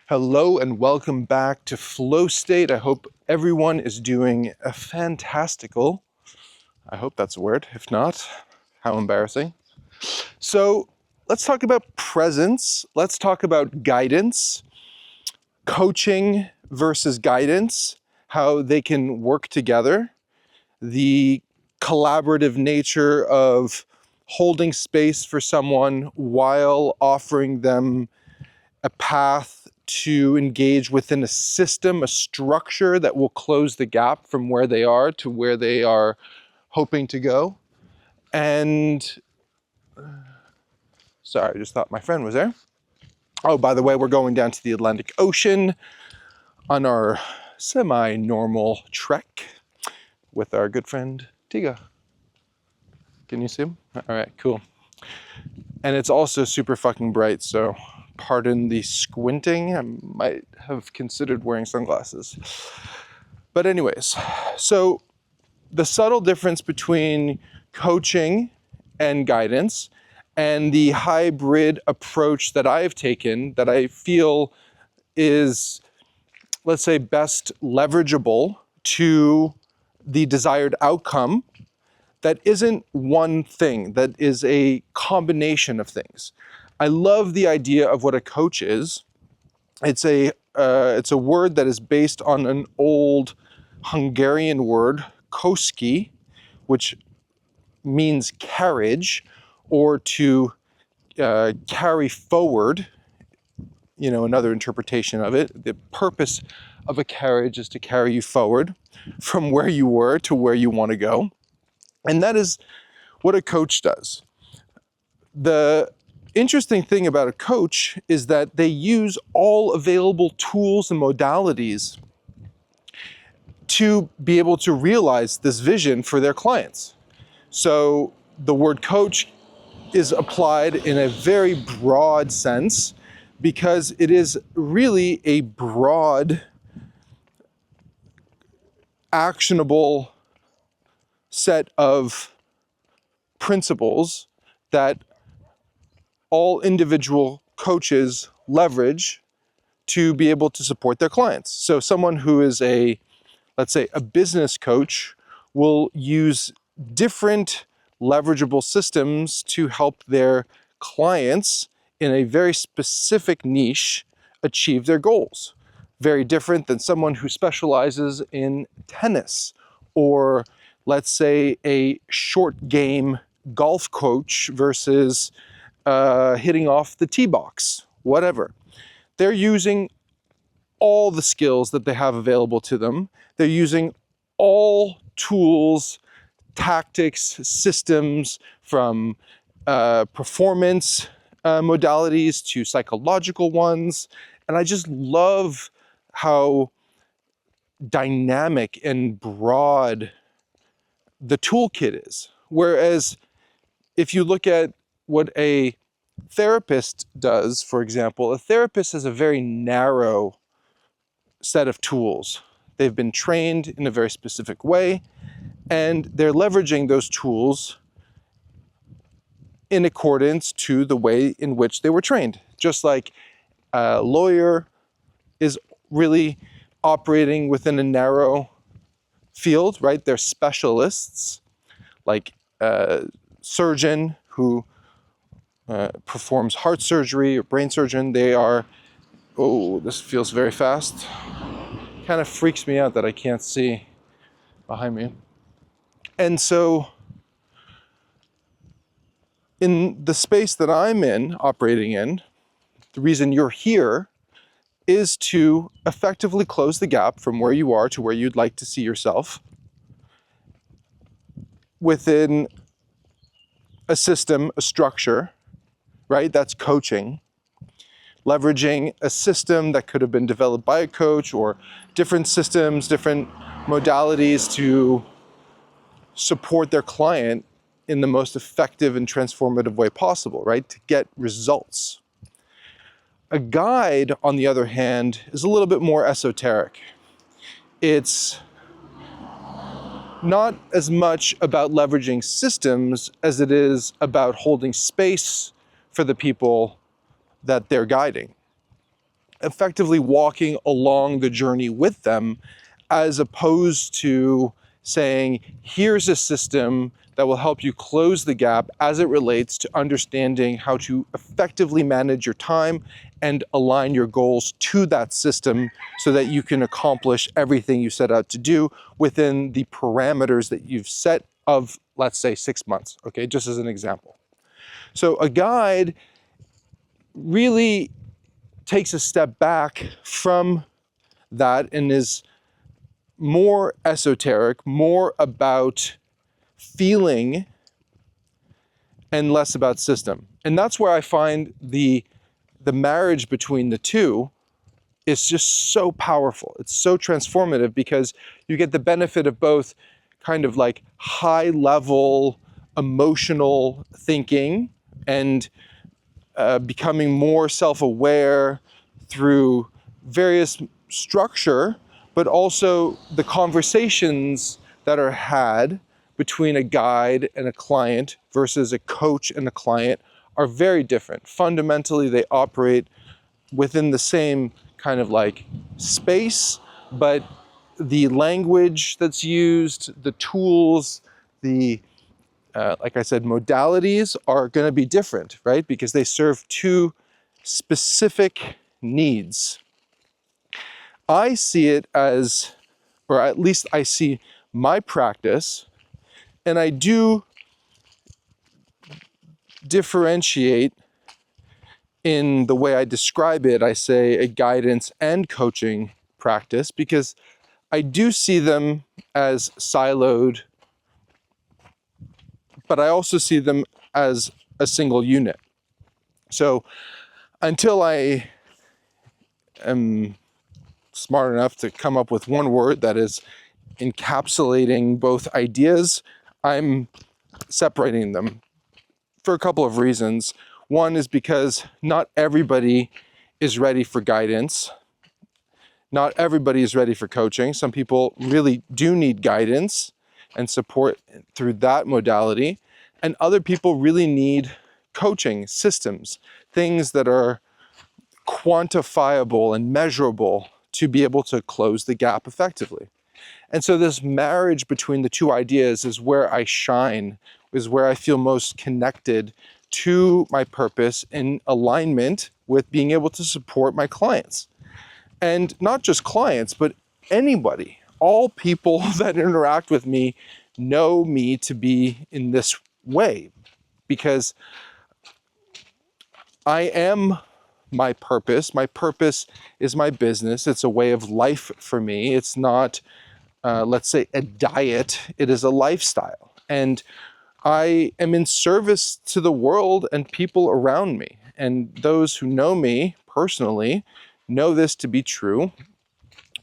Hello and welcome back to FlowState. I hope everyone is doing a fantastical. I hope that's a word. If not, how embarrassing. So let's talk about presence. Let's talk about guidance, coaching versus guidance, how they can work together, the collaborative nature of holding space for someone while offering them a path to engage within a system, a structure that will close the gap from where they are to where they are hoping to go. And sorry, I just thought my friend was there. Oh, by the way, we're going down to the Atlantic Ocean on our semi-normal trek with our good friend Tiga. Can you see him? All right, cool. And it's also super fucking bright, so pardon the squinting. I might have considered wearing sunglasses. But anyways, so the subtle difference between coaching and guidance and the hybrid approach that I've taken that I feel is, let's say, best leverageable to the desired outcome, that isn't one thing, that is a combination of things. I love the idea of what a coach is. It's a word that is based on an old Hungarian word, koski, which means carriage or to carry forward. You know, another interpretation of it. The purpose of a carriage is to carry you forward from where you were to where you want to go. And that is what a coach does. The interesting thing about a coach is that they use all available tools and modalities to be able to realize this vision for their clients. So the word coach is applied in a very broad sense because it is really a broad, actionable set of principles that all individual coaches leverage to be able to support their clients. So someone who is let's say a business coach will use different leverageable systems to help their clients in a very specific niche achieve their goals. Very different than someone who specializes in tennis, or let's say a short game golf coach versus hitting off the tee box, whatever. They're using all the skills that they have available to them. They're using all tools, tactics, systems, from performance modalities to psychological ones. And I just love how dynamic and broad the toolkit is. Whereas if you look at what a therapist does, for example, a therapist has a very narrow set of tools. They've been trained in a very specific way, and they're leveraging those tools in accordance to the way in which they were trained. Just like a lawyer is really operating within a narrow field, right? They're specialists, like a surgeon who performs heart surgery or brain surgeon. They are, oh, this feels very fast. Kind of freaks me out that I can't see behind me. And so in the space that I'm in, operating in, the reason you're here is to effectively close the gap from where you are to where you'd like to see yourself within a system, a structure, right? That's coaching. Leveraging a system that could have been developed by a coach, or different systems, different modalities to support their client in the most effective and transformative way possible, right? To get results. A guide, on the other hand, is a little bit more esoteric. It's not as much about leveraging systems as it is about holding space for the people that they're guiding. effectively walking along the journey with them, as opposed to saying, here's a system that will help you close the gap as it relates to understanding how to effectively manage your time and align your goals to that system so that you can accomplish everything you set out to do within the parameters that you've set of, let's say, 6 months, okay, just as an example. So a guide really takes a step back from that and is more esoteric, more about feeling and less about system. And that's where I find the marriage between the two is just so powerful. It's so transformative because you get the benefit of both kind of like high level emotional thinking and becoming more self-aware through various structure, but also the conversations that are had between a guide and a client versus a coach and a client are very different. Fundamentally, they operate within the same kind of like space, but the language that's used, the tools, the like I said, modalities are going to be different, right? Because they serve two specific needs. I see it as, or at least I see my practice, and I do differentiate in the way I describe it. I say a guidance and coaching practice because I do see them as siloed, but I also see them as a single unit. So until I am smart enough to come up with one word that is encapsulating both ideas, I'm separating them for a couple of reasons. One is because not everybody is ready for guidance. Not everybody is ready for coaching. Some people really do need guidance and support through that modality. And other people really need coaching systems, things that are quantifiable and measurable to be able to close the gap effectively. And so this marriage between the two ideas is where I shine, is where I feel most connected to my purpose in alignment with being able to support my clients. And not just clients, but anybody. All people that interact with me know me to be in this way because I am my purpose. My purpose is my business. It's a way of life for me. It's not, let's say, a diet. It is a lifestyle. And I am in service to the world and people around me. And those who know me personally know this to be true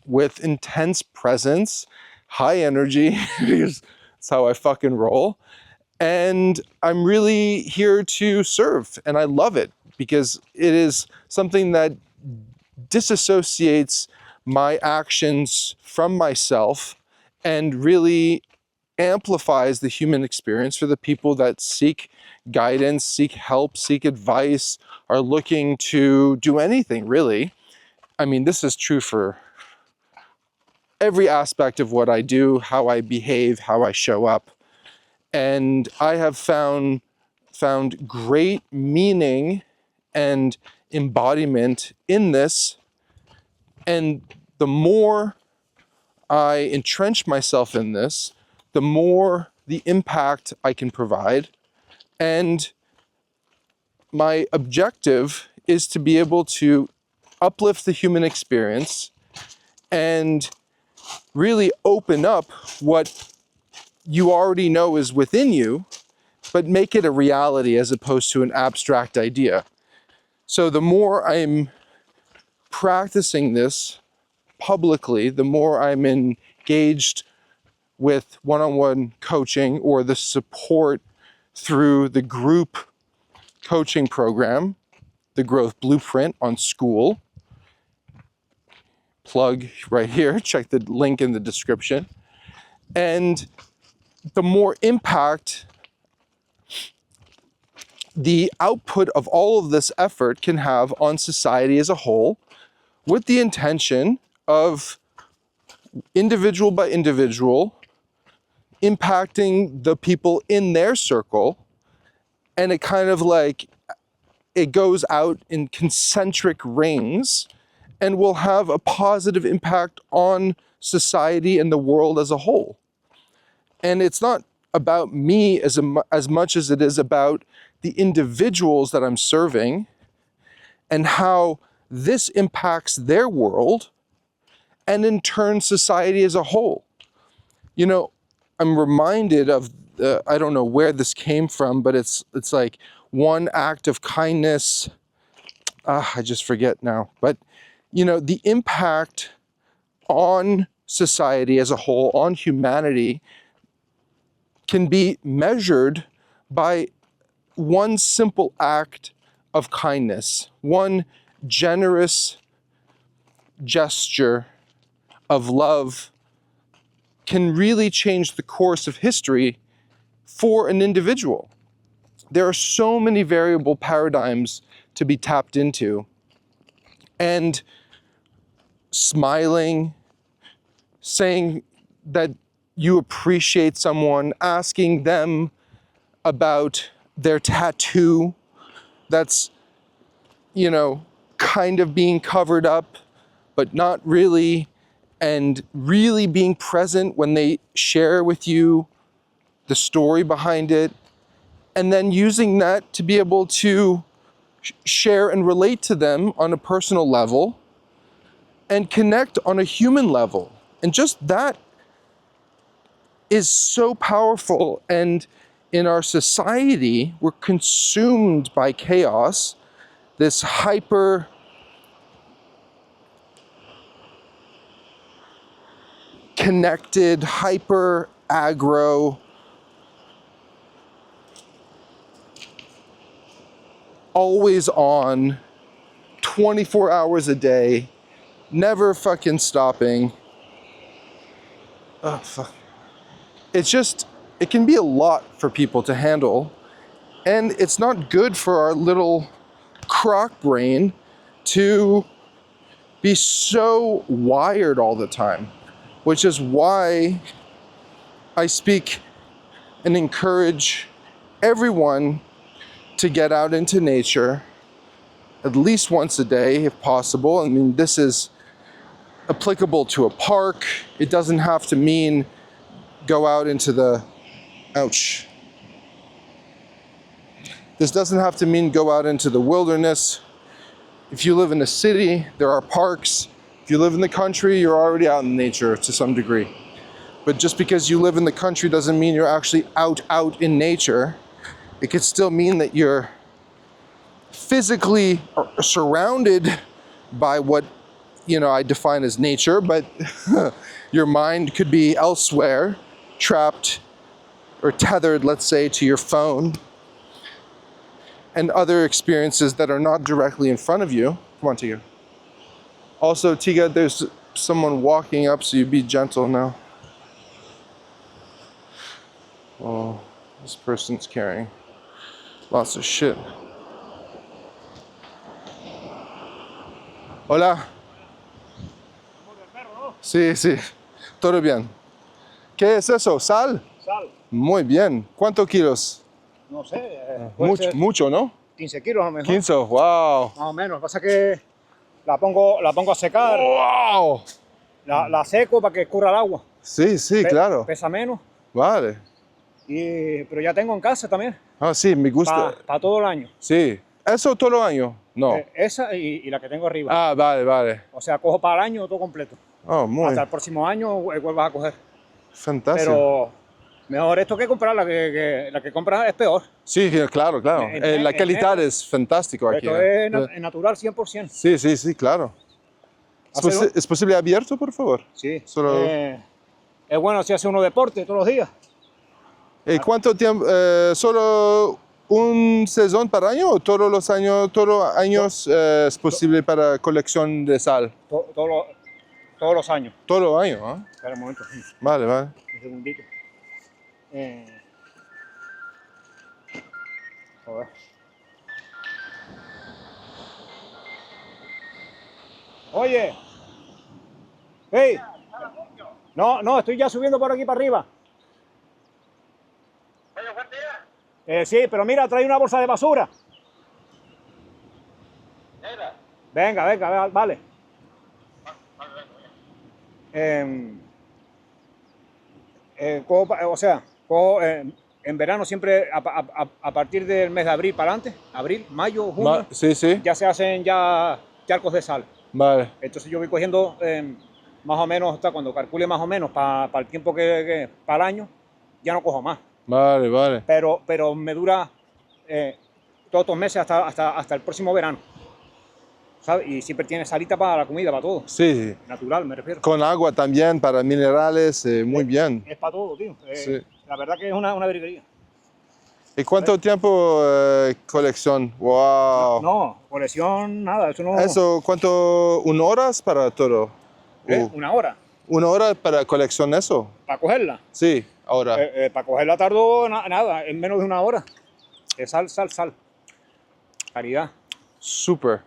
with intense presence, high energy, because that's how I fucking roll. And I'm really here to serve, and I love it because it is something that disassociates my actions from myself and really amplifies the human experience for the people that seek guidance, seek help, seek advice, are looking to do anything, really. I mean, this is true for every aspect of what I do, how I behave, how I show up. And I have found great meaning and embodiment in this. And the more I entrench myself in this, the more the impact I can provide. And my objective is to be able to uplift the human experience and really open up what you already know is within you, but make it a reality as opposed to an abstract idea. So the more I'm practicing this publicly, the more I'm engaged with one-on-one coaching or the support through the group coaching program, the Growth Blueprint on School. Plug right here, check the link in the description. And the more impact the output of all of this effort can have on society as a whole, with the intention of individual by individual impacting the people in their circle, and it kind of like it goes out in concentric rings and will have a positive impact on society and the world as a whole. And it's not about me as much as it is about the individuals that I'm serving and how this impacts their world and in turn society as a whole. You know, I'm reminded of I don't know where this came from, but it's like one act of kindness. I just forget now. But you know, the impact on society as a whole, on humanity, can be measured by one simple act of kindness, one generous gesture of love can really change the course of history for an individual. There are so many variable paradigms to be tapped into, and smiling, saying that you appreciate someone, asking them about their tattoo that's, you know, kind of being covered up, but not really, and really being present when they share with you the story behind it, and then using that to be able to share and relate to them on a personal level and connect on a human level. And just that is so powerful. And in our society, we're consumed by chaos, this hyper connected, hyper aggro, always on, 24 hours a day, never fucking stopping. Oh, fuck. It's just, it can be a lot for people to handle. And it's not good for our little croc brain to be so wired all the time, which is why I speak and encourage everyone to get out into nature at least once a day if possible. I mean, this is applicable to a park. It doesn't have to mean go out into the, ouch. This doesn't have to mean go out into the wilderness. If you live in a city, there are parks. If you live in the country, you're already out in nature to some degree. But just because you live in the country doesn't mean you're actually out in nature. It could still mean that you're physically surrounded by what, you know, I define as nature, but your mind could be elsewhere, trapped or tethered, let's say, to your phone and other experiences that are not directly in front of you. Come on, Tiga. Also, Tiga, there's someone walking up, so you be gentle now. Oh, this person's carrying lots of shit. Hola. Sí, sí. Todo bien. ¿Qué es eso? ¿Sal? Sal. Muy bien. ¿Cuántos kilos? No sé. Mucho, ¿no? 15 kilos a lo mejor. 15, wow. Más o menos. Lo que pasa es que la pongo a secar. Wow. La seco para que escurra el agua. Sí, sí, claro. Pesa menos. Vale. Pero ya tengo en casa también. Ah, sí, me gusta. Para todo el año. Sí. ¿Eso todo el año? No. Esa y la que tengo arriba. Ah, vale, vale. O sea, cojo para el año todo completo. Oh, muy. Hasta el próximo año vuelvas a coger. Fantástico. Pero mejor esto que comprar, la que compras es peor. Sí, claro, claro. La calidad es fantástico aquí. Esto es natural 100%. Sí, sí, sí, claro. ¿Es posible abierto, por favor? Sí. Solo... es bueno si hace uno deporte todos los días. ¿Cuánto tiempo? ¿Solo un sezón para año o todos los años es posible para colección de sal? Todos los años. Todos los años, ¿eh? Espera un momento. Vale, vale. Un segundito. Joder. Oye, hey, no, no, estoy ya subiendo por aquí para arriba. Sí, pero mira, trae una bolsa de basura. Venga, venga, vale. O sea, en verano siempre a partir del mes de abril para adelante, abril, mayo, junio, Sí, sí. ya se hacen ya charcos de sal. Vale. Entonces yo voy cogiendo más o menos, hasta cuando calcule más o menos para el tiempo para el año, ya no cojo más. Vale, vale. Pero me dura todos estos meses hasta el próximo verano. ¿Sabes? Y siempre tiene salita para la comida, para todo. Sí, sí. Natural, me refiero. Con agua también, para minerales, muy bien. Es para todo, tío. Sí. La verdad que es una virguería. ¿Y cuánto tiempo colección? ¡Wow! No, colección, nada, eso no... ¿Eso cuánto? ¿1 horas para todo? ¿Una hora? 1 hora para colección eso? ¿Para cogerla? Sí, ahora. Para cogerla tardó nada, en menos de 1 hora. Sal. Caridad. Súper.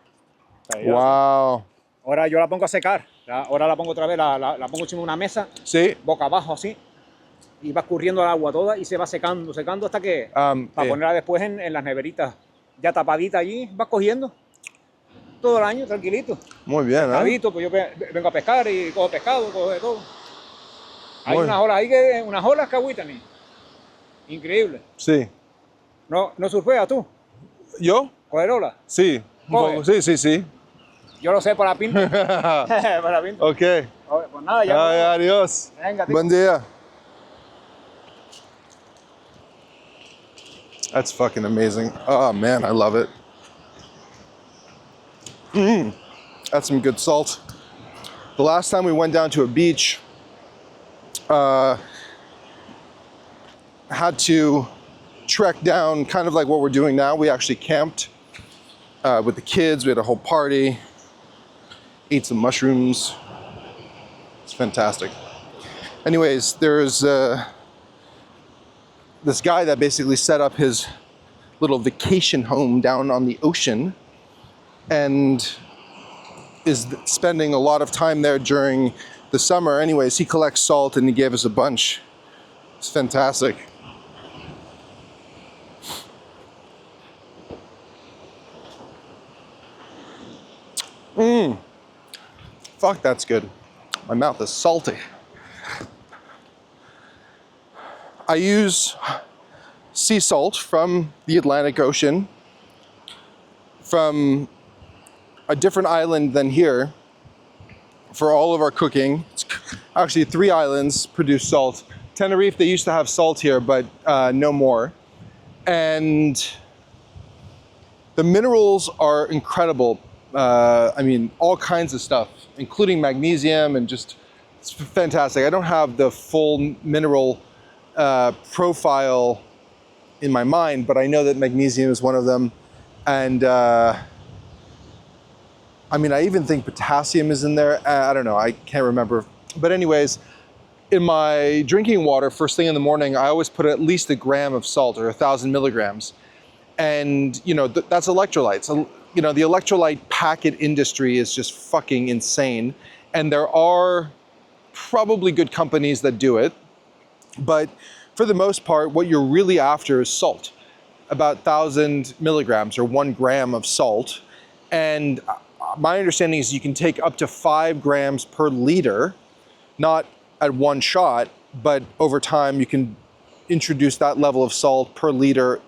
Caridad. Wow. Ahora yo la pongo a secar. Ahora la pongo otra vez, la pongo encima de una mesa, Sí. boca abajo así, y va escurriendo el agua toda y se va secando hasta que, para ponerla después en las neveritas, ya tapadita allí, va cogiendo todo el año, tranquilito. Muy bien, ¿eh? Pescadito, pues yo vengo a pescar y cojo pescado, cojo de todo. Hay Muy- unas olas que agüitan. Increíble. Sí. ¿No surfeas tú? ¿Yo? ¿Coger olas? Sí. Un Coge. poco. Sí, sí, sí. Yo lo sé por la pinta. Por la pinta. Ok. Oye, pues nada, ya. Ay, adiós. Venga, tío. Buen día. That's fucking amazing. Oh man, I love it. That's some good salt. The last time we went down to a beach, had to trek down kind of like what we're doing now. We actually camped with the kids. We had a whole party, ate some mushrooms. It's fantastic. Anyways, there's this guy that basically set up his little vacation home down on the ocean and is spending a lot of time there during the summer. Anyways, he collects salt and he gave us a bunch. It's fantastic. Fuck, that's good. My mouth is salty. I use sea salt from the Atlantic Ocean, from a different island than here, for all of our cooking. Actually, 3 islands produce salt. Tenerife, they used to have salt here, but no more. And the minerals are incredible. I mean, all kinds of stuff, including magnesium, and just, it's fantastic. I don't have the full mineral profile in my mind, but I know that magnesium is one of them. And I mean, I even think potassium is in there. I don't know, I can't remember. But anyways, in my drinking water, first thing in the morning, I always put at least 1 gram of salt, or 1,000 milligrams. And, you know, that's electrolytes. You know, the electrolyte packet industry is just fucking insane. And there are probably good companies that do it. But for the most part, what you're really after is salt. About 1,000 milligrams, or 1 gram of salt. And my understanding is you can take up to 5 grams per liter, not at one shot, but over time you can introduce that level of salt per liter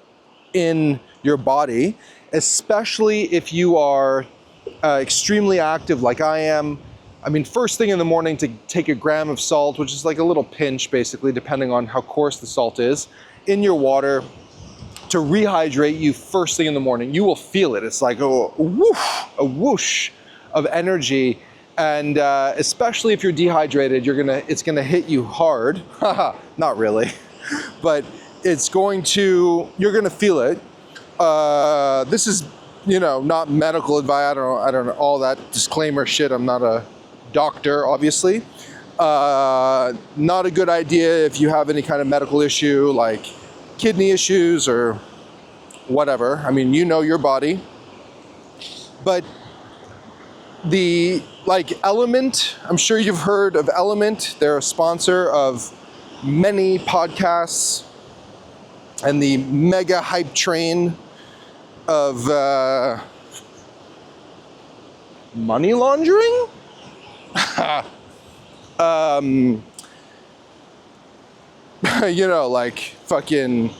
in your body, especially if you are extremely active like I am. I mean, first thing in the morning to take 1 gram of salt, which is like a little pinch basically, depending on how coarse the salt is, in your water to rehydrate you first thing in the morning. You will feel it. It's like a whoosh of energy. And especially if you're dehydrated, it's gonna hit you hard. Not really, but you're gonna feel it. This is, you know, not medical advice. I don't know all that disclaimer shit. I'm not a doctor, obviously. Not a good idea if you have any kind of medical issue like kidney issues or whatever. I mean, you know your body. But like Element, I'm sure you've heard of Element. They're a sponsor of many podcasts and the mega hype train of money laundering. You know, like fucking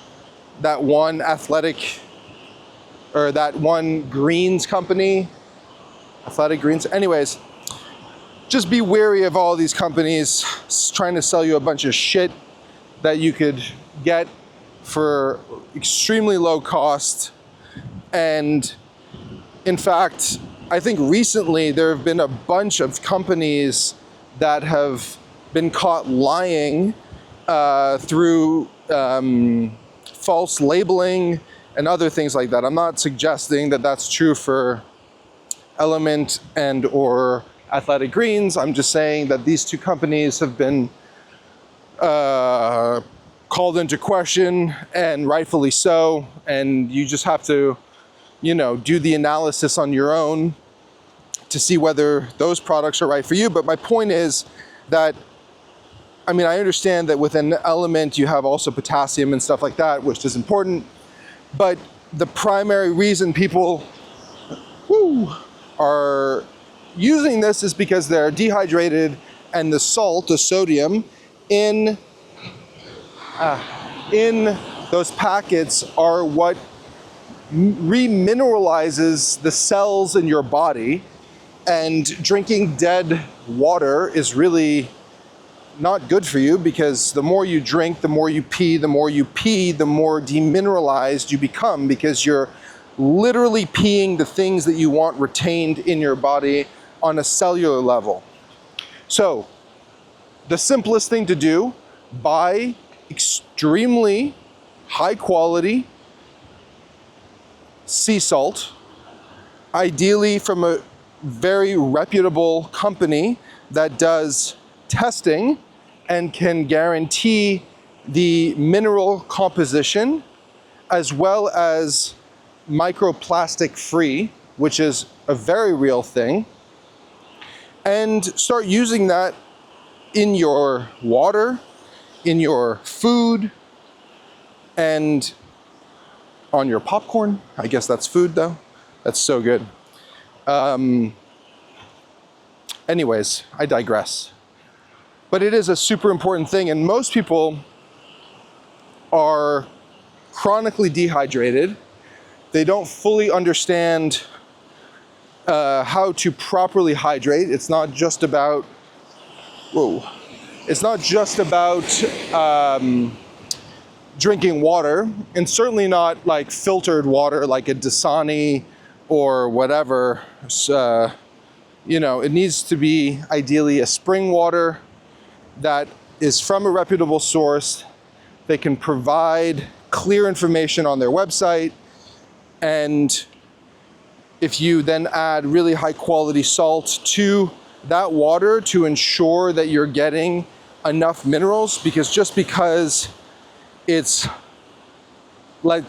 that one athletic or that one greens company, athletic greens. Anyways, just be wary of all these companies trying to sell you a bunch of shit that you could get for extremely low cost. And in fact, I think recently there have been a bunch of companies that have been caught lying through false labeling and other things like that. I'm not suggesting that that's true for Element and or Athletic Greens. I'm just saying that these two companies have been called into question, and rightfully so, and you just have to, you know, do the analysis on your own to see whether those products are right for you. But my point is that, I mean, I understand that with an Element you have also potassium and stuff like that, which is important, but the primary reason people are using this is because they're dehydrated, and the salt, the sodium in those packets are what remineralizes the cells in your body, and drinking dead water is really not good for you, because the more you drink, the more you pee, the more demineralized you become, because you're literally peeing the things that you want retained in your body on a cellular level. So the simplest thing to do, buy extremely high quality sea salt, ideally from a very reputable company that does testing and can guarantee the mineral composition, as well as microplastic free, which is a very real thing, and start using that in your water, in your food, and on your popcorn. I guess that's food though. That's so good. Anyways, I digress. But it is a super important thing, and most people are chronically dehydrated. They don't fully understand how to properly hydrate. It's not just about, it's not just about drinking water, and certainly not like filtered water like a Dasani or whatever. You know, it needs to be ideally a spring water that is from a reputable source. They can provide clear information on their website, and if you then add really high quality salt to that water to ensure that you're getting enough minerals, because just because it's like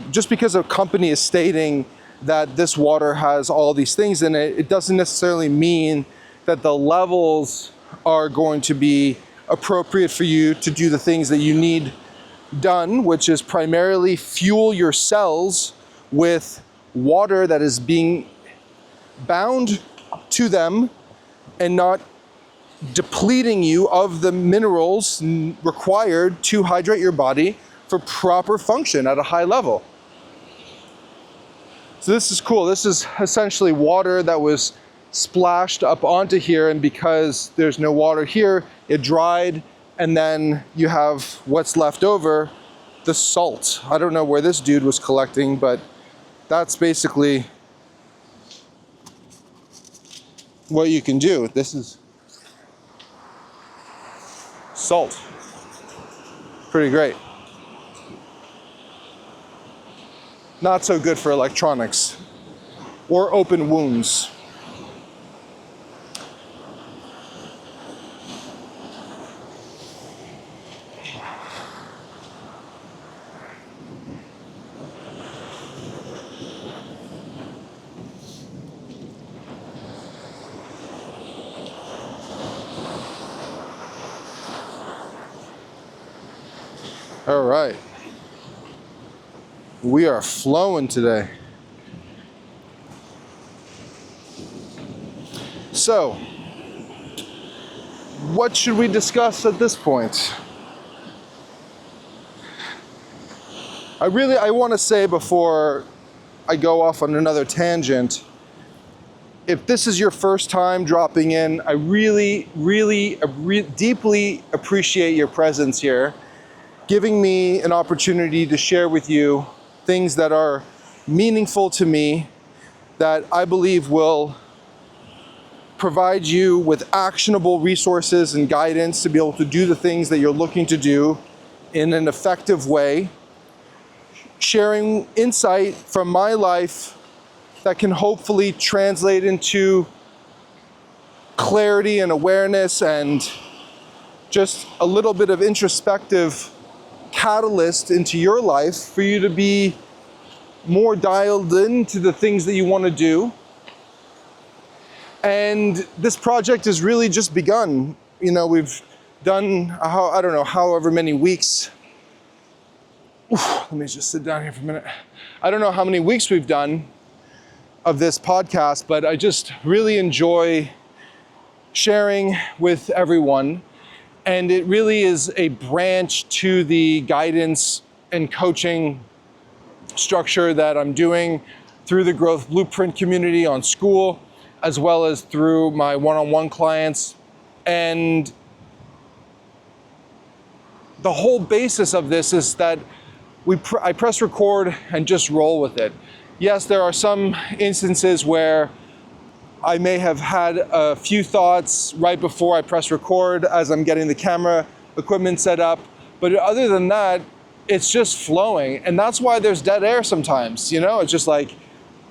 just because a company is stating that this water has all these things in it, it doesn't necessarily mean that the levels are going to be appropriate for you to do the things that you need done, which is primarily fuel your cells with water that is being bound to them and not depleting you of the minerals required to hydrate your body for proper function at a high level. So this is cool. This is essentially water that was splashed up onto here, and because there's no water here, it dried, and then you have what's left over, the salt. I don't know where this dude was collecting, but that's basically what you can do. This is salt. Pretty great. Not so good for electronics or open wounds. All right. We are flowing today. So, what should we discuss at this point? I want to say before I go off on another tangent, if this is your first time dropping in, I really deeply appreciate your presence here, giving me an opportunity to share with you things that are meaningful to me, that I believe will provide you with actionable resources and guidance to be able to do the things that you're looking to do in an effective way. Sharing insight from my life that can hopefully translate into clarity and awareness and just a little bit of introspective catalyst into your life for you to be more dialed into the things that you want to do. And this project has really just begun. You know, we've done, I don't know, however many weeks. Let me just sit down here for a minute. I don't know how many weeks we've done of this podcast, but I just really enjoy sharing with everyone. And it really is a branch to the guidance and coaching structure that I'm doing through the Growth Blueprint community on school, as well as through my one-on-one clients. And the whole basis of this is that I press record and just roll with it. Yes, there are some instances where I may have had a few thoughts right before I press record as I'm getting the camera equipment set up. But other than that, it's just flowing. And that's why there's dead air sometimes, you know? It's just like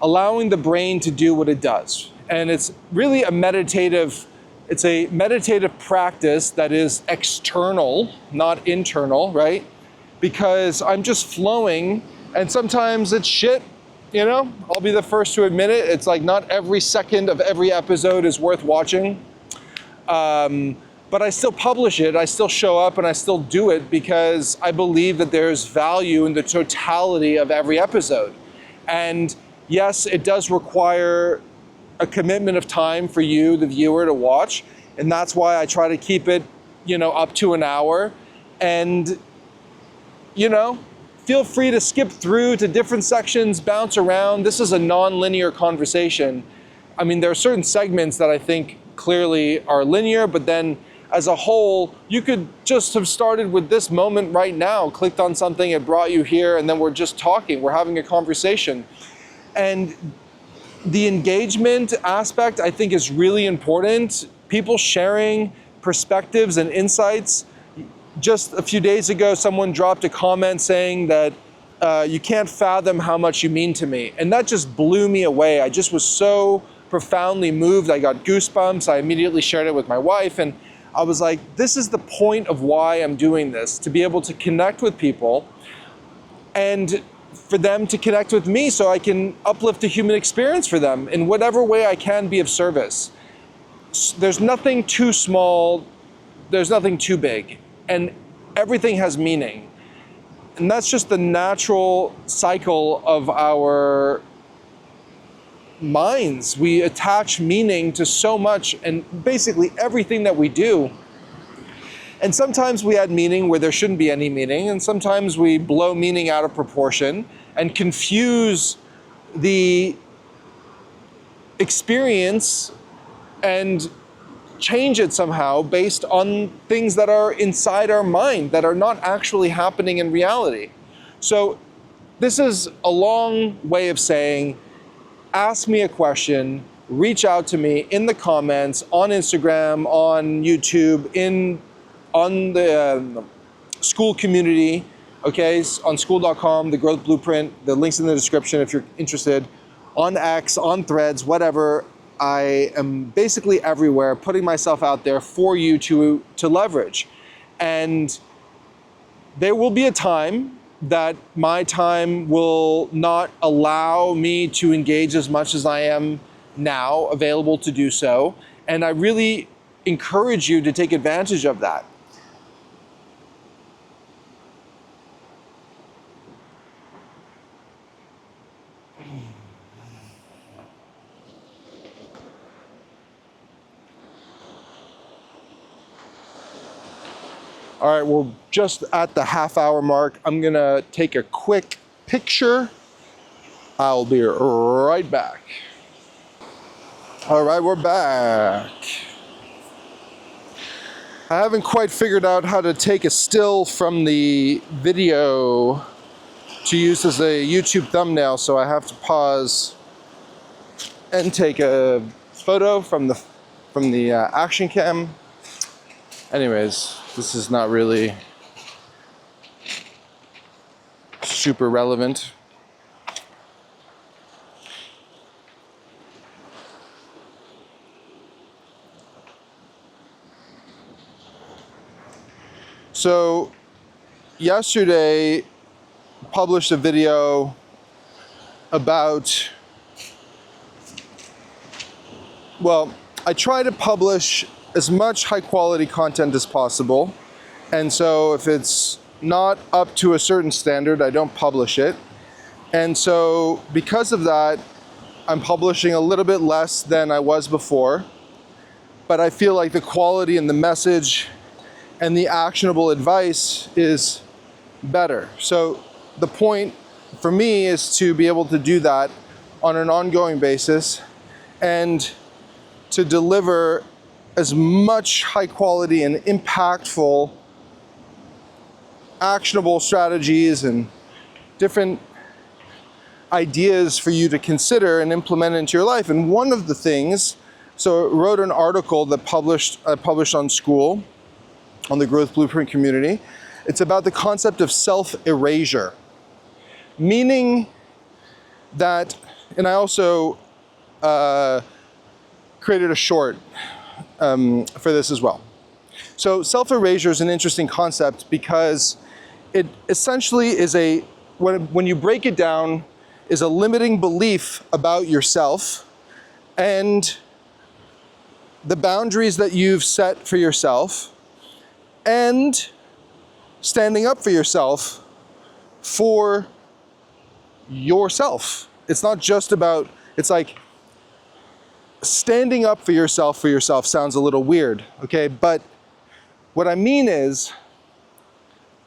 allowing the brain to do what it does. And it's really a meditative practice that is external, not internal, right? Because I'm just flowing, and sometimes it's shit, you know? I'll be the first to admit it. It's like not every second of every episode is worth watching. But I still publish it, I still show up, and I still do it because I believe that there's value in the totality of every episode. And yes, it does require a commitment of time for you, the viewer, to watch. And that's why I try to keep it, you know, up to an hour. And, you know, feel free to skip through to different sections, bounce around. This is a non-linear conversation. I mean, there are certain segments that I think clearly are linear, but then as a whole, you could just have started with this moment right now, clicked on something, it brought you here, and then we're just talking, we're having a conversation. And the engagement aspect, I think, is really important. People sharing perspectives and insights. Just a few days ago, someone dropped a comment saying that you can't fathom how much you mean to me. And that just blew me away. I just was so profoundly moved. I got goosebumps. I immediately shared it with my wife. And I was like, this is the point of why I'm doing this, to be able to connect with people and for them to connect with me so I can uplift the human experience for them in whatever way I can be of service. There's nothing too small, there's nothing too big, and everything has meaning. And that's just the natural cycle of our minds. We attach meaning to so much and basically everything that we do. And sometimes we add meaning where there shouldn't be any meaning, and sometimes we blow meaning out of proportion and confuse the experience and change it somehow based on things that are inside our mind that are not actually happening in reality. So this is a long way of saying, ask me a question, reach out to me in the comments, on Instagram, on YouTube, on the school community, okay, on school.com, the Growth Blueprint, the link's in the description if you're interested, on X, on Threads, whatever. I am basically everywhere, putting myself out there for you to leverage. And there will be a time that my time will not allow me to engage as much as I am now available to do so. And I really encourage you to take advantage of that. All right, we're just at the half-hour mark. I'm gonna take a quick picture. I'll be right back. All right, we're back. I haven't quite figured out how to take a still from the video to use as a YouTube thumbnail, so I have to pause and take a photo from the action cam. Anyways, this is not really super relevant. So yesterday published a video about, well, I try to publish as much high quality content as possible, and so if it's not up to a certain standard, I don't publish it. And so because of that, I'm publishing a little bit less than I was before, but I feel like the quality and the message and the actionable advice is better. So the point for me is to be able to do that on an ongoing basis and to deliver as much high quality and impactful actionable strategies and different ideas for you to consider and implement into your life. And one of the things, so I wrote an article that I published on School, on the Growth Blueprint community. It's about the concept of self-erasure, meaning that, and I also created a short for this as well. So self-erasure is an interesting concept because it essentially is when you break it down, is a limiting belief about yourself and the boundaries that you've set for yourself and standing up for yourself for yourself. It's not just about, it's like standing up for yourself sounds a little weird, okay? But what I mean is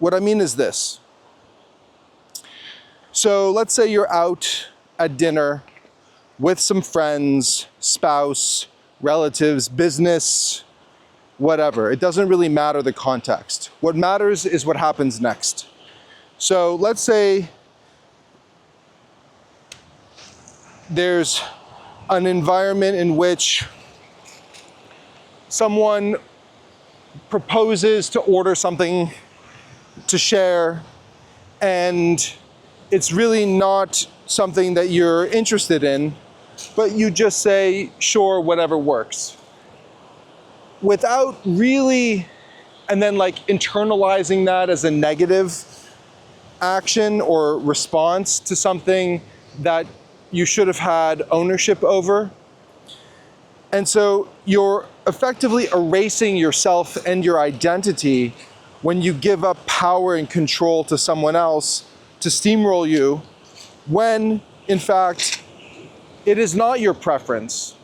this. So let's say you're out at dinner with some friends, spouse, relatives, business, whatever. It doesn't really matter the context. What matters is what happens next. So let's say there's an environment in which someone proposes to order something to share, and it's really not something that you're interested in, but you just say, sure, whatever works. Without really, and then like internalizing that as a negative action or response to something that you should have had ownership over. And so you're effectively erasing yourself and your identity when you give up power and control to someone else to steamroll you, when in fact it is not your preference.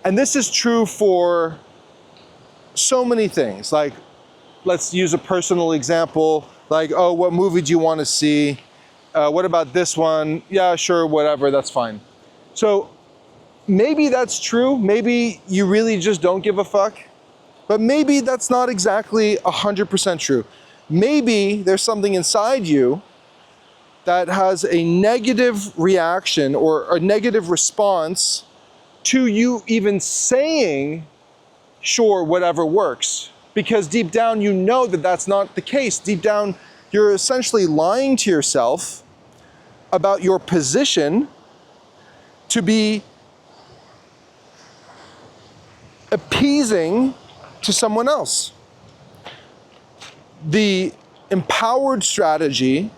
And this is true for so many things. Like, let's use a personal example, like, oh, what movie do you want to see? What about this one? Yeah, sure, whatever, that's fine. So maybe that's true. Maybe you really just don't give a fuck. But maybe that's not exactly 100% true. Maybe there's something inside you that has a negative reaction or a negative response to you even saying, sure, whatever works. Because deep down, you know that that's not the case. Deep down, you're essentially lying to yourself about your position to be appeasing to someone else. The empowered strategy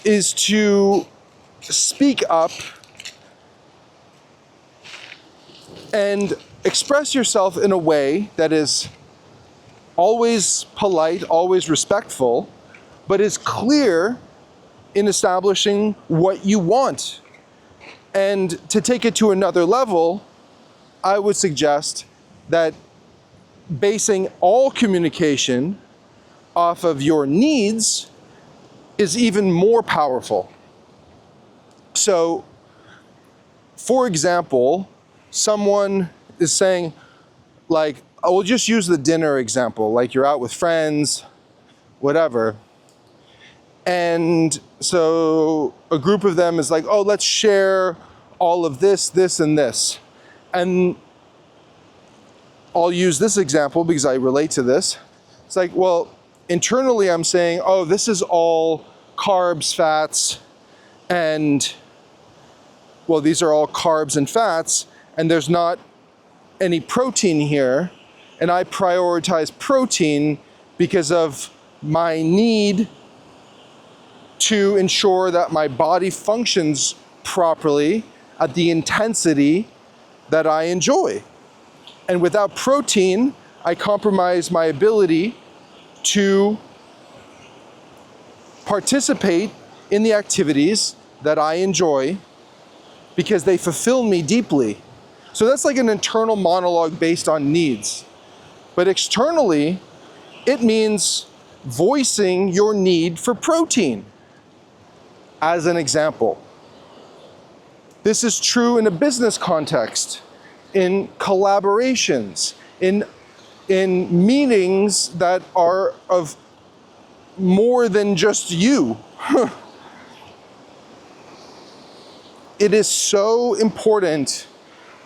is to speak up and express yourself in a way that is always polite, always respectful, but is clear in establishing what you want. And to take it to another level, I would suggest that basing all communication off of your needs is even more powerful. So, for example, someone is saying, like, I will just use the dinner example, like you're out with friends, whatever. And so a group of them is like, oh, let's share all of this, this, and this. And I'll use this example because I relate to this. It's like, well, internally I'm saying, oh, this is all carbs, fats, and, well, these are all carbs and fats, and there's not any protein here, and I prioritize protein because of my need to ensure that my body functions properly at the intensity that I enjoy. And without protein, I compromise my ability to participate in the activities that I enjoy because they fulfill me deeply. So that's like an internal monologue based on needs. But externally, it means voicing your need for protein, as an example. This is true in a business context, in collaborations, in meetings that are of more than just you. It is so important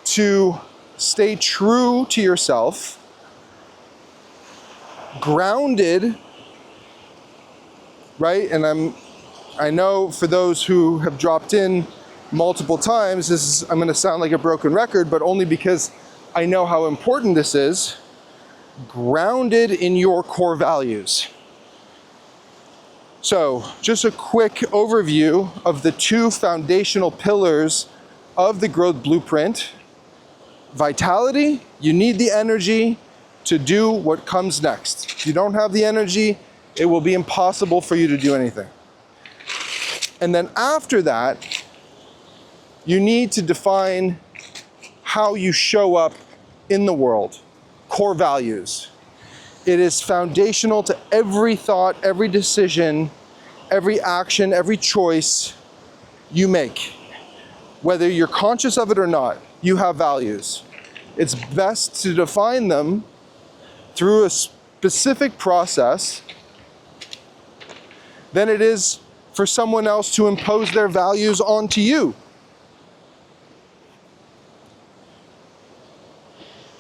to stay true to yourself, grounded, right? And I know for those who have dropped in multiple times, I'm going to sound like a broken record, but only because I know how important this is. Grounded in your core values. So, just a quick overview of the two foundational pillars of the growth blueprint. Vitality, you need the energy to do what comes next. If you don't have the energy, it will be impossible for you to do anything. And then after that, you need to define how you show up in the world. Core values. It is foundational to every thought, every decision, every action, every choice you make. Whether you're conscious of it or not, you have values. It's best to define them through a specific process than it is for someone else to impose their values onto you.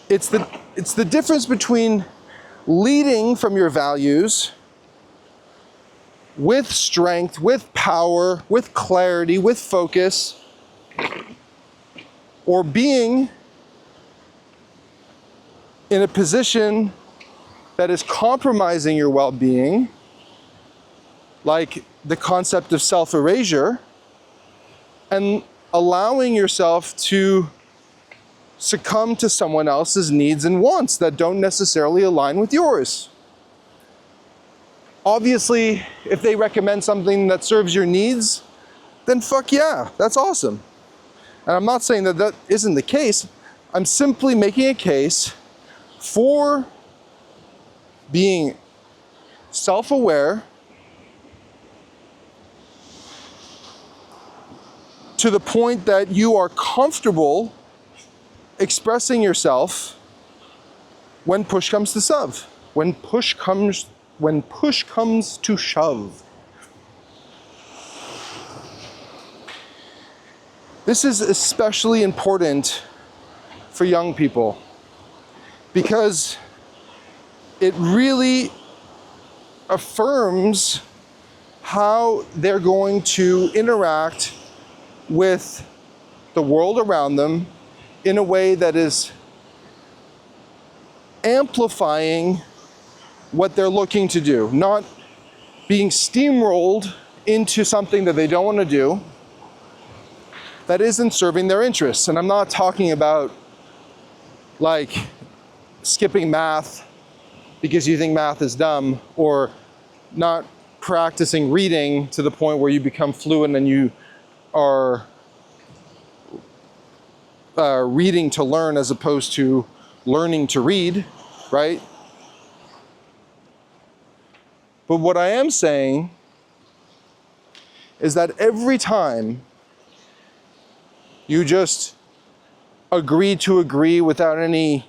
It's the difference between leading from your values with strength, with power, with clarity, with focus, or being in a position that is compromising your well-being, like the concept of self-erasure, and allowing yourself to succumb to someone else's needs and wants that don't necessarily align with yours. Obviously, if they recommend something that serves your needs, then fuck yeah, that's awesome. And I'm not saying that that isn't the case. I'm simply making a case for being self-aware to the point that you are comfortable expressing yourself when push comes to shove. When push comes to shove. This is especially important for young people because it really affirms how they're going to interact with the world around them in a way that is amplifying what they're looking to do, not being steamrolled into something that they don't want to do that isn't serving their interests. And I'm not talking about like skipping math because you think math is dumb, or not practicing reading to the point where you become fluent and you are reading to learn as opposed to learning to read, right? But what I am saying is that every time you just agree to agree without any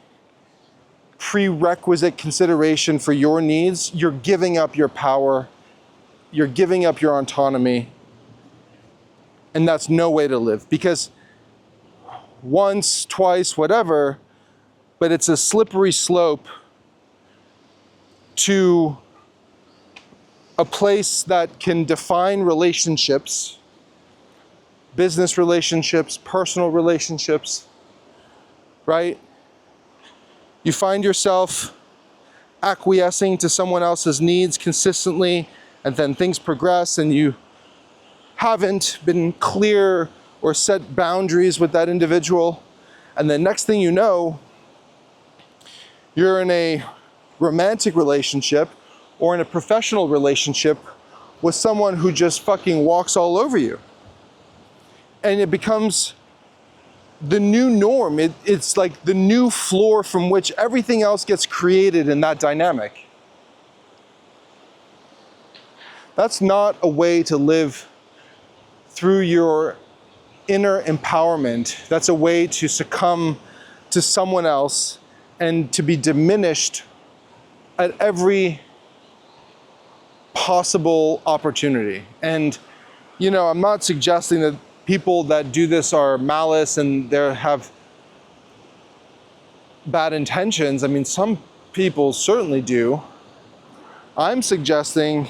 prerequisite consideration for your needs, you're giving up your power, you're giving up your autonomy, and that's no way to live. Because once, twice, whatever, but it's a slippery slope to a place that can define relationships, business relationships, personal relationships, right? You find yourself acquiescing to someone else's needs consistently, and then things progress and you haven't been clear or set boundaries with that individual. And then next thing you know, you're in a romantic relationship or in a professional relationship with someone who just fucking walks all over you. And it becomes the new norm. It's like the new floor from which everything else gets created in that dynamic. That's not a way to live through your inner empowerment. That's a way to succumb to someone else and to be diminished at every possible opportunity. And, you know, I'm not suggesting that people that do this are malice and they have bad intentions. I mean, some people certainly do. I'm suggesting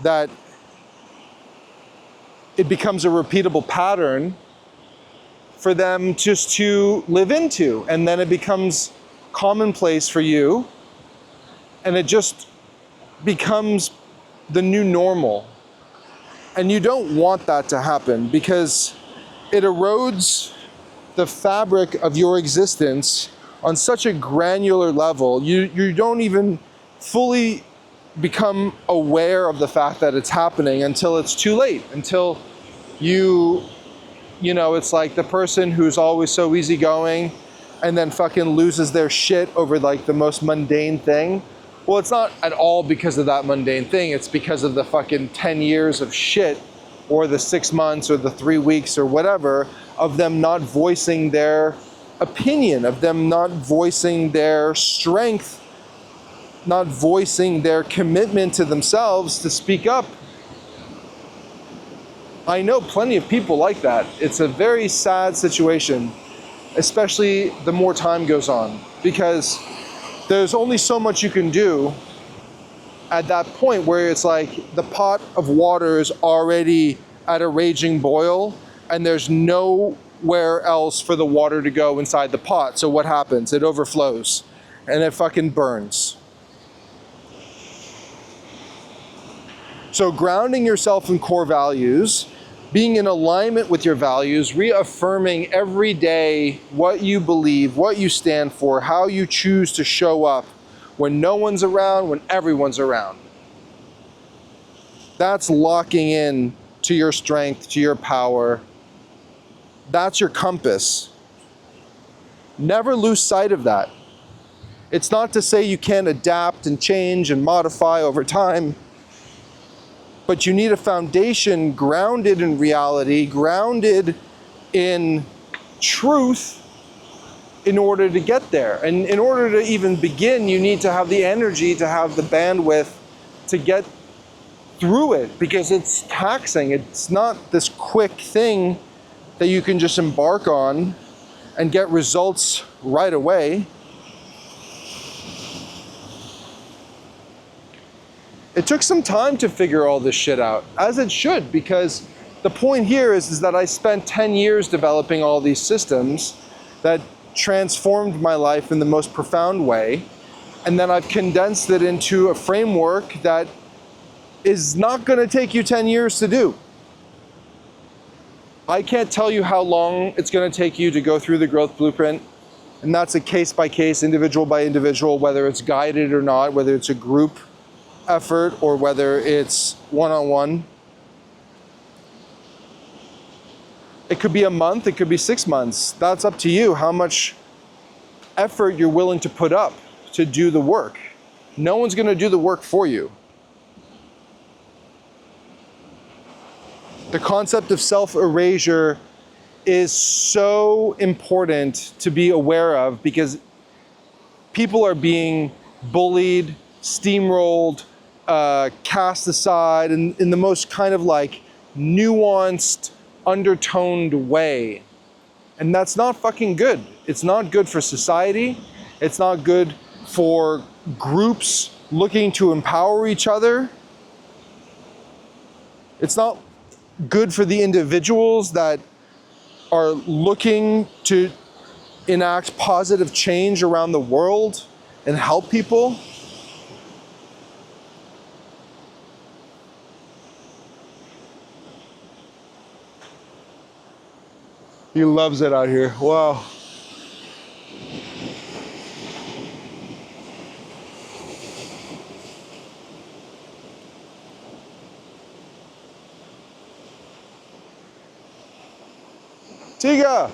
that it becomes a repeatable pattern for them just to live into, and then it becomes commonplace for you, and it just becomes the new normal. And you don't want that to happen because it erodes the fabric of your existence on such a granular level. You don't even fully become aware of the fact that it's happening until it's too late, until you know, it's like the person who's always so easygoing and then fucking loses their shit over like the most mundane thing. Well, it's not at all because of that mundane thing. It's because of the fucking 10 years of shit, or the 6 months or the 3 weeks or whatever of them not voicing their opinion, of them not voicing their strength, not voicing their commitment to themselves to speak up. I know plenty of people like that. It's a very sad situation, especially the more time goes on, because there's only so much you can do at that point where it's like the pot of water is already at a raging boil and there's nowhere else for the water to go inside the pot. So what happens? It overflows and it fucking burns. So grounding yourself in core values, being in alignment with your values, reaffirming every day what you believe, what you stand for, how you choose to show up when no one's around, when everyone's around. That's locking in to your strength, to your power. That's your compass. Never lose sight of that. It's not to say you can't adapt and change and modify over time, but you need a foundation grounded in reality, grounded in truth in order to get there. And in order to even begin, you need to have the energy, to have the bandwidth to get through it, because it's taxing. It's not this quick thing that you can just embark on and get results right away. It took some time to figure all this shit out, as it should, because the point here is that I spent 10 years developing all these systems that transformed my life in the most profound way, and then I've condensed it into a framework that is not going to take you 10 years to do. I can't tell you how long it's going to take you to go through the growth blueprint, and that's a case by case, individual by individual, whether it's guided or not, whether it's a group effort or whether it's one-on-one. It could be a month, it could be 6 months. That's up to you, how much effort you're willing to put up to do the work. No one's going to do the work for you. The concept of self-erasure is so important to be aware of because people are being bullied, steamrolled, cast aside in the most kind of like nuanced, undertoned way. And that's not fucking good. It's not good for society. It's not good for groups looking to empower each other. It's not good for the individuals that are looking to enact positive change around the world and help people. He loves it out here. Wow. Tiga.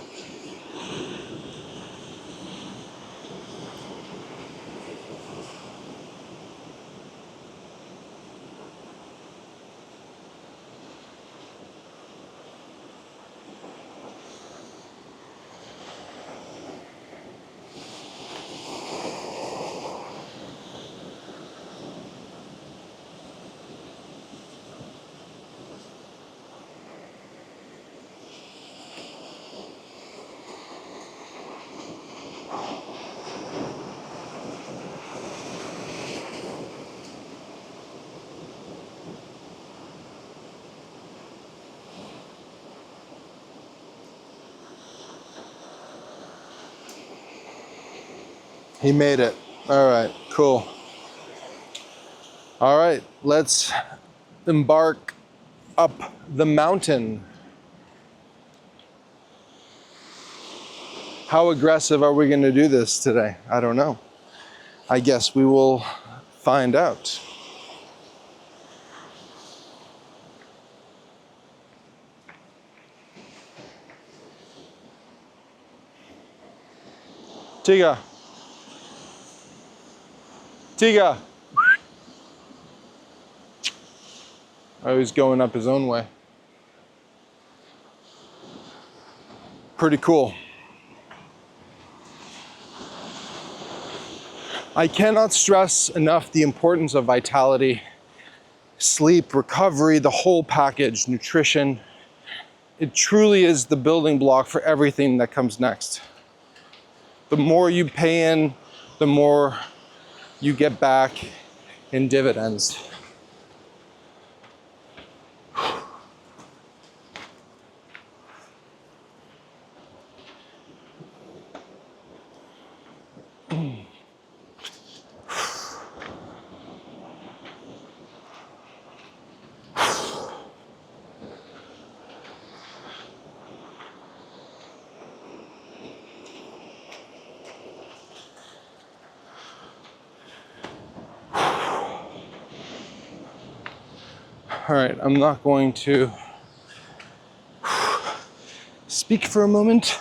He made it. All right, cool. All right, let's embark up the mountain. How aggressive are we going to do this today? I don't know. I guess we will find out. Tiga. Tiga. Oh, he's going up his own way. Pretty cool. I cannot stress enough the importance of vitality, sleep, recovery, the whole package, nutrition. It truly is the building block for everything that comes next. The more you pay in, the more you get back in dividends. All right, I'm not going to speak for a moment.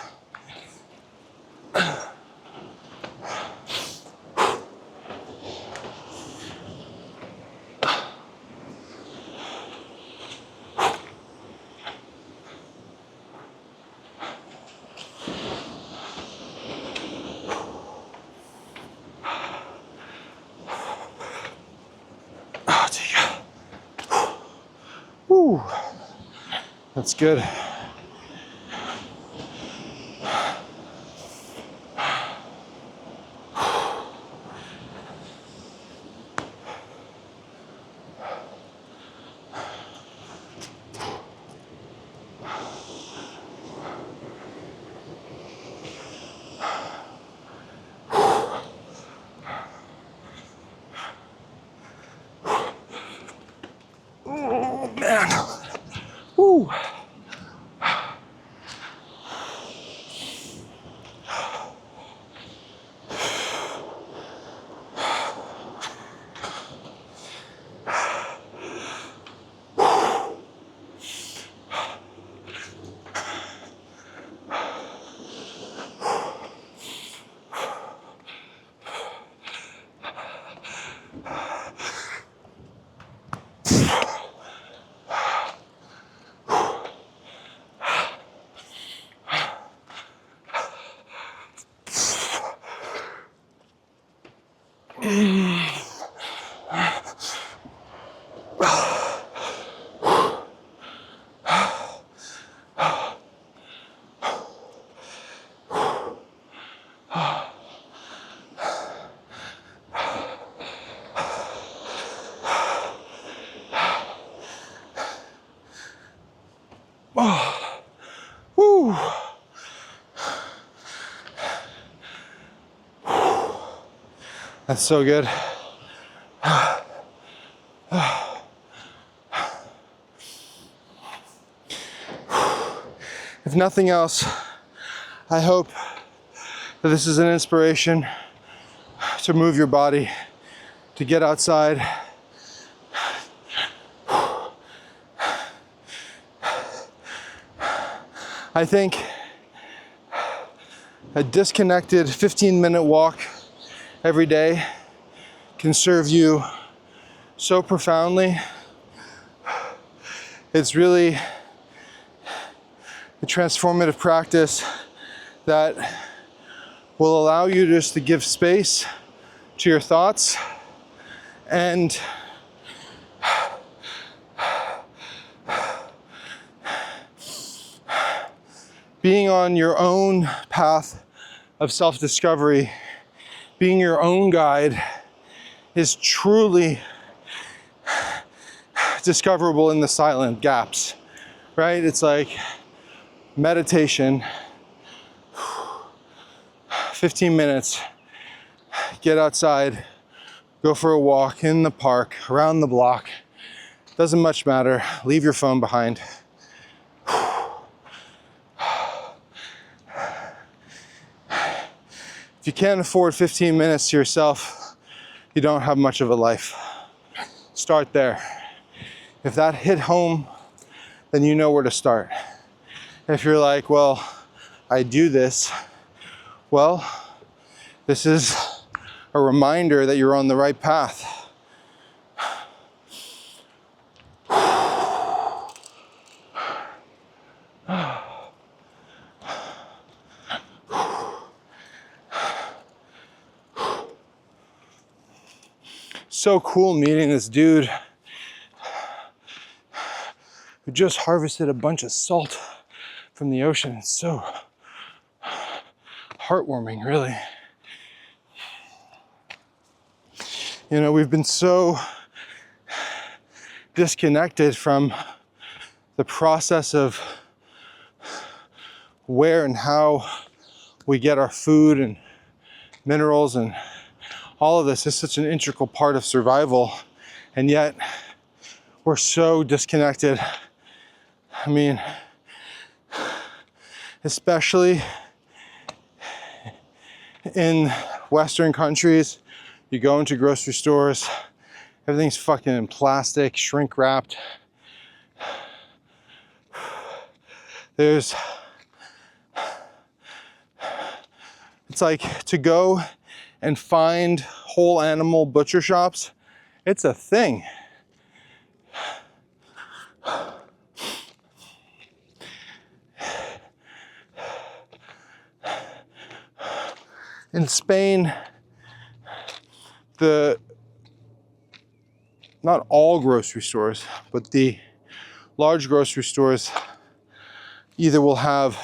Whew. That's good. Oh man. Whew. Woo. That's so good. If nothing else, I hope that this is an inspiration to move your body, to get outside. I think a disconnected 15-minute walk every day can serve you so profoundly. It's really a transformative practice that will allow you just to give space to your thoughts and being on your own path of self-discovery, being your own guide, is truly discoverable in the silent gaps, right? It's like meditation, 15 minutes, get outside, go for a walk in the park, around the block, doesn't much matter, leave your phone behind. If you can't afford 15 minutes to yourself, you don't have much of a life. Start there. If that hit home, then you know where to start. If you're like, well, I do this, well, this is a reminder that you're on the right path. So cool meeting this dude who just harvested a bunch of salt from the ocean. It's so heartwarming, really. You know, we've been so disconnected from the process of where and how we get our food and minerals, and all of this is such an integral part of survival, and yet we're so disconnected. I mean, especially in Western countries, you go into grocery stores, everything's fucking in plastic, shrink wrapped. It's like to go and find whole animal butcher shops, it's a thing. In Spain, not all grocery stores, but the large grocery stores either will have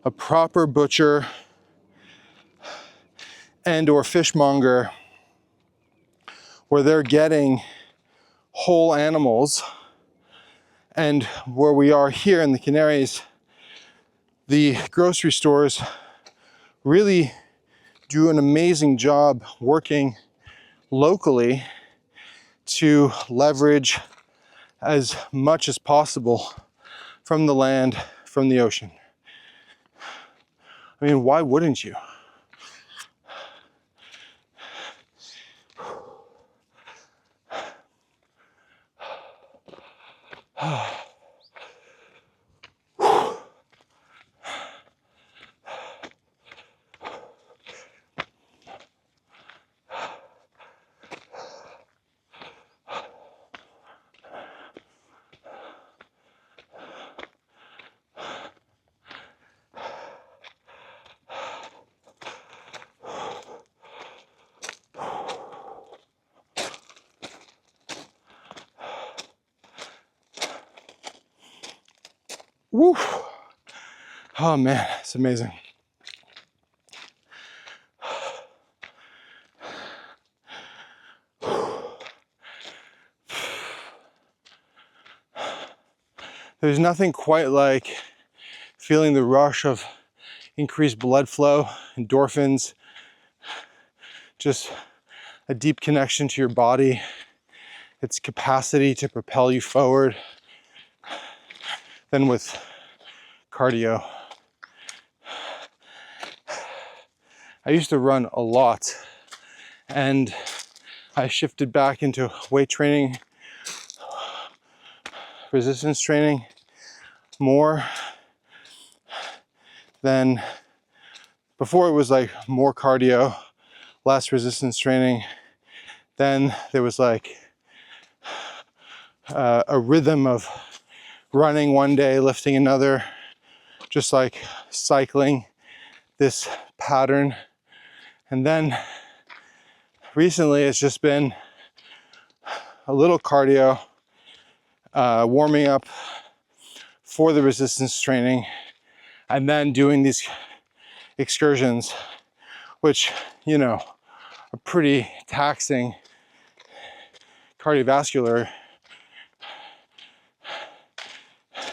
a proper butcher and or fishmonger where they're getting whole animals, and where we are here in the Canaries, the grocery stores really do an amazing job working locally to leverage as much as possible from the land, from the ocean. I mean, why wouldn't you? Woo. Oh man, it's amazing. There's nothing quite like feeling the rush of increased blood flow, endorphins, just a deep connection to your body, its capacity to propel you forward, than with cardio. I used to run a lot, and I shifted back into weight training, resistance training more than before. It was like more cardio, less resistance training. Then there was like a rhythm of running one day, lifting another, just like cycling this pattern. And then recently it's just been a little cardio, warming up for the resistance training, and then doing these excursions, which, you know, are pretty taxing cardiovascular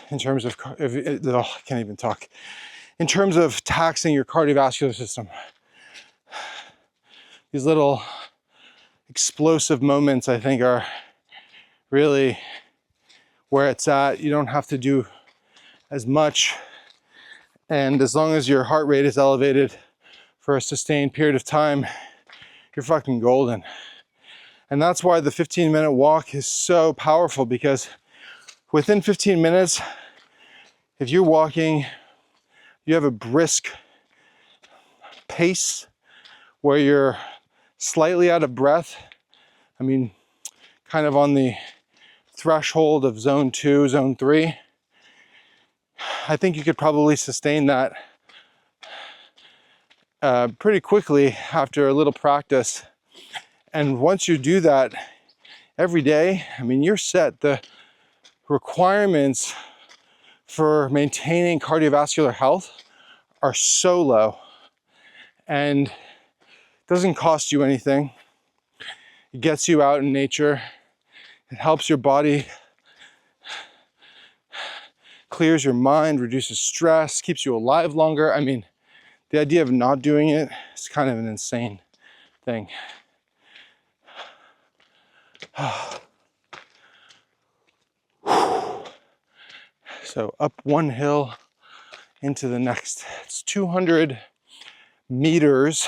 in terms of, I can't even talk, in terms of taxing your cardiovascular system. These little explosive moments, I think, are really where it's at. You don't have to do as much, and as long as your heart rate is elevated for a sustained period of time, you're fucking golden. And that's why the 15-minute walk is so powerful, because within 15 minutes, if you're walking, you have a brisk pace where you're slightly out of breath. I mean, kind of on the threshold of zone 2, zone 3. I think you could probably sustain that pretty quickly after a little practice. And once you do that every day, I mean, you're set. The requirements for maintaining cardiovascular health are so low, and it doesn't cost you anything. It gets you out in nature. It helps your body, clears your mind, reduces stress, keeps you alive longer. I mean, the idea of not doing it is kind of an insane thing. So up one hill into the next. It's 200 meters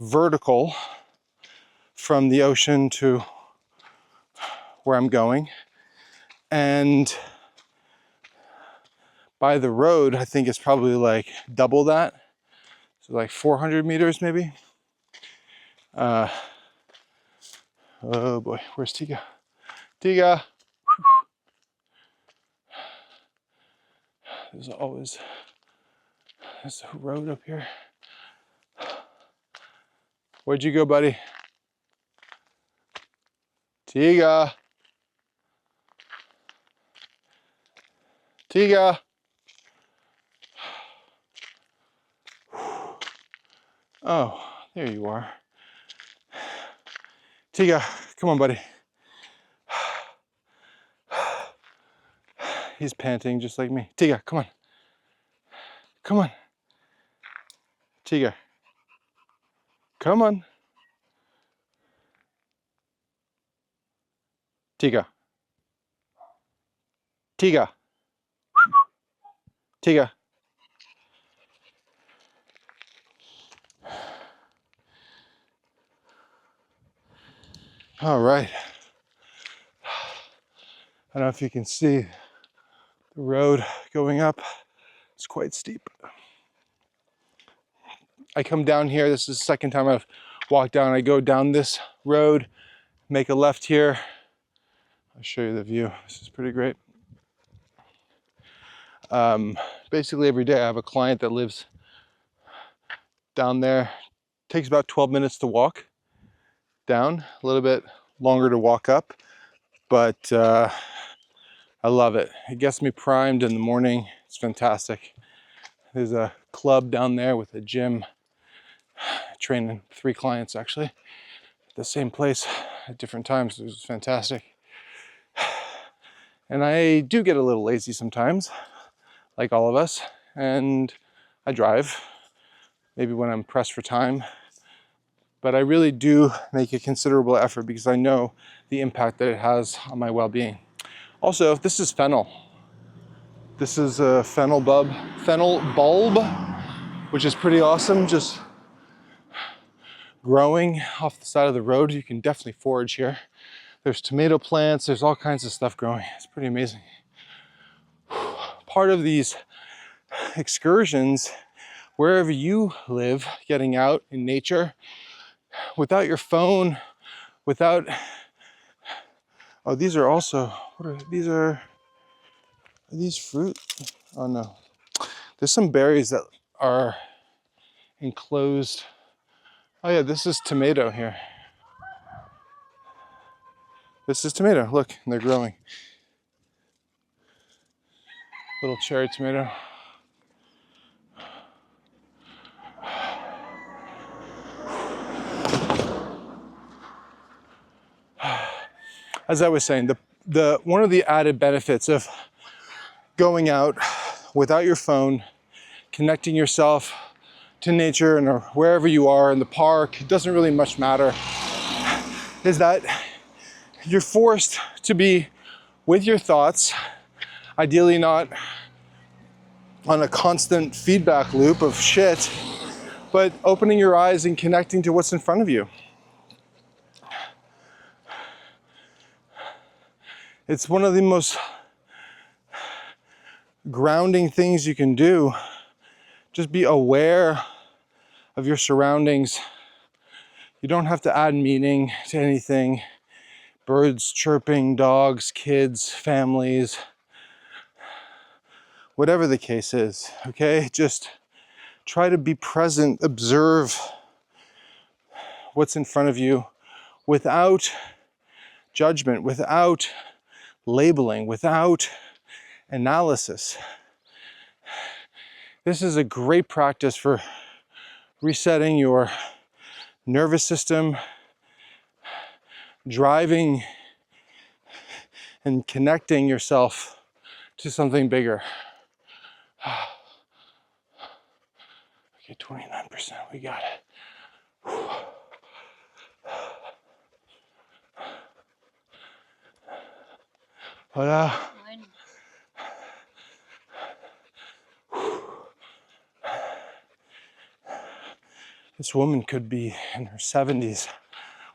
vertical from the ocean to where I'm going. And by the road, I think it's probably like double that. So like 400 meters maybe. Oh boy, where's Tiga? Tiga! There's always a road up here. Where'd you go, buddy? Tiga! Tiga! Oh, there you are. Tiga, come on, buddy. He's panting just like me. Tiga, come on. Come on. Tiga. Come on. Tiga. Tiga. Tiga. All right. I don't know if you can see the road going up. It's quite steep. I come down here. This is the second time I've walked down. I go down this road, make a left here. I'll show you the view. This is pretty great. Basically every day I have a client that lives down there. It takes about 12 minutes to walk down, a little bit longer to walk up, but I love it. It gets me primed in the morning. It's fantastic. There's a club down there with a gym. Training 3 clients actually at the same place at different times. It was fantastic. And I do get a little lazy sometimes, like all of us, and I drive, maybe when I'm pressed for time. But I really do make a considerable effort because I know the impact that it has on my well-being. Also, this is fennel. This is a fennel bulb, which is pretty awesome. Just growing off the side of the road. You can definitely forage here. There's tomato plants, there's all kinds of stuff growing. It's pretty amazing. Part of these excursions, wherever you live, getting out in nature, without your phone, without, oh, these are also, are these fruit? Oh no. There's some berries that are enclosed. Oh yeah, this is tomato here. This is tomato, look, and they're growing. Little cherry tomato. As I was saying, the one of the added benefits of going out without your phone, connecting yourself to nature and or wherever you are in the park, it doesn't really much matter, is that you're forced to be with your thoughts, ideally not on a constant feedback loop of shit, but opening your eyes and connecting to what's in front of you. It's one of the most grounding things you can do. Just be aware of your surroundings. You don't have to add meaning to anything. Birds chirping, dogs, kids, families, whatever the case is, okay? Just try to be present, observe what's in front of you without judgment, without labeling, without analysis. This is a great practice for resetting your nervous system, driving and connecting yourself to something bigger. Okay, 29%, we got it. Hola. This woman could be in her 70s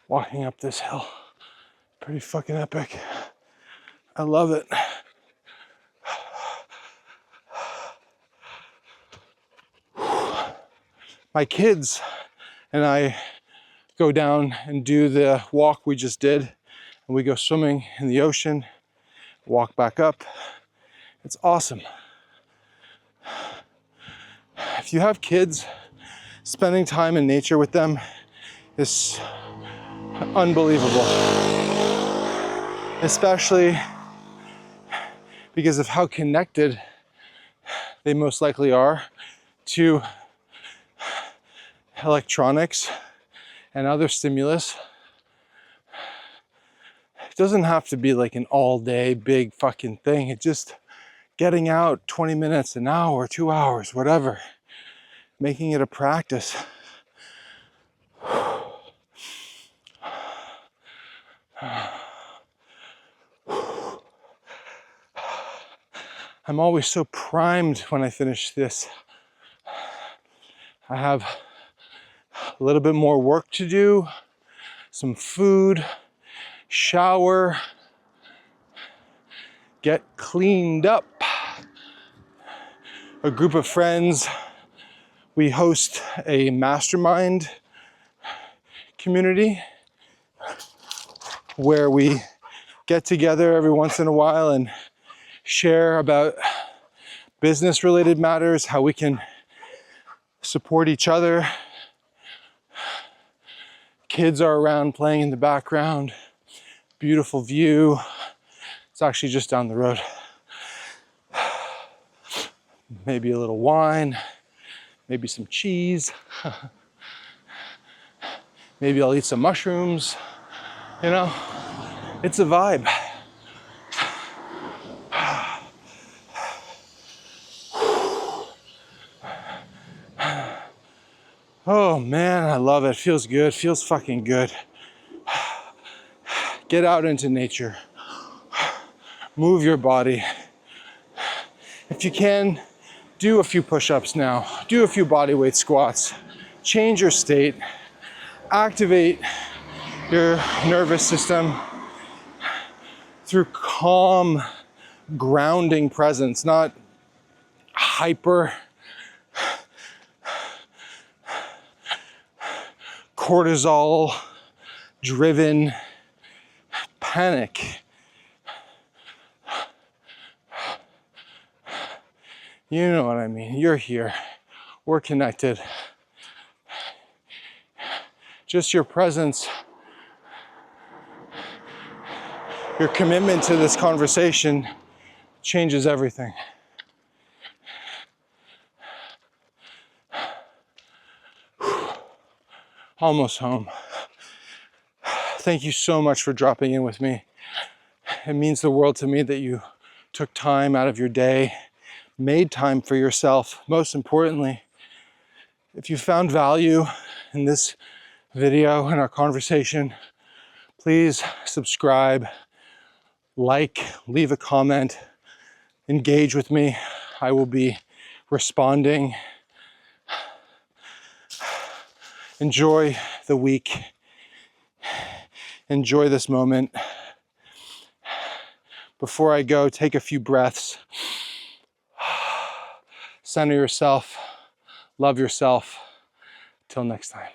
walking up this hill. Pretty fucking epic. I love it. My kids and I go down and do the walk we just did, and we go swimming in the ocean, walk back up. It's awesome. If you have kids, spending time in nature with them is unbelievable. Especially because of how connected they most likely are to electronics and other stimulus. It doesn't have to be like an all-day big fucking thing. It's just getting out 20 minutes, an hour, 2 hours, whatever. Making it a practice. I'm always so primed when I finish this. I have a little bit more work to do, some food, shower, get cleaned up. A group of friends, we host a mastermind community where we get together every once in a while and share about business related matters, how we can support each other. Kids are around playing in the background. Beautiful view. It's It's actually just down the road. Maybe a little wine, maybe some cheese. Maybe I'll eat some mushrooms. You know, it's a vibe. Oh man, I love it. Feels good. Feels fucking good. Get out into nature. Move your body. If you can, do a few push-ups now. Do a few bodyweight squats. Change your state. Activate your nervous system through calm, grounding presence, not hyper cortisol driven panic. You know what I mean. You're here. We're connected. Just your presence, your commitment to this conversation changes everything. Almost home. Thank you so much for dropping in with me. It means the world to me that you took time out of your day, made time for yourself. Most importantly, if you found value in this video and our conversation, please subscribe, like, leave a comment, engage with me. I will be responding. Enjoy the week. Enjoy this moment. Before I go, take a few breaths. Center yourself. Love yourself. Till next time.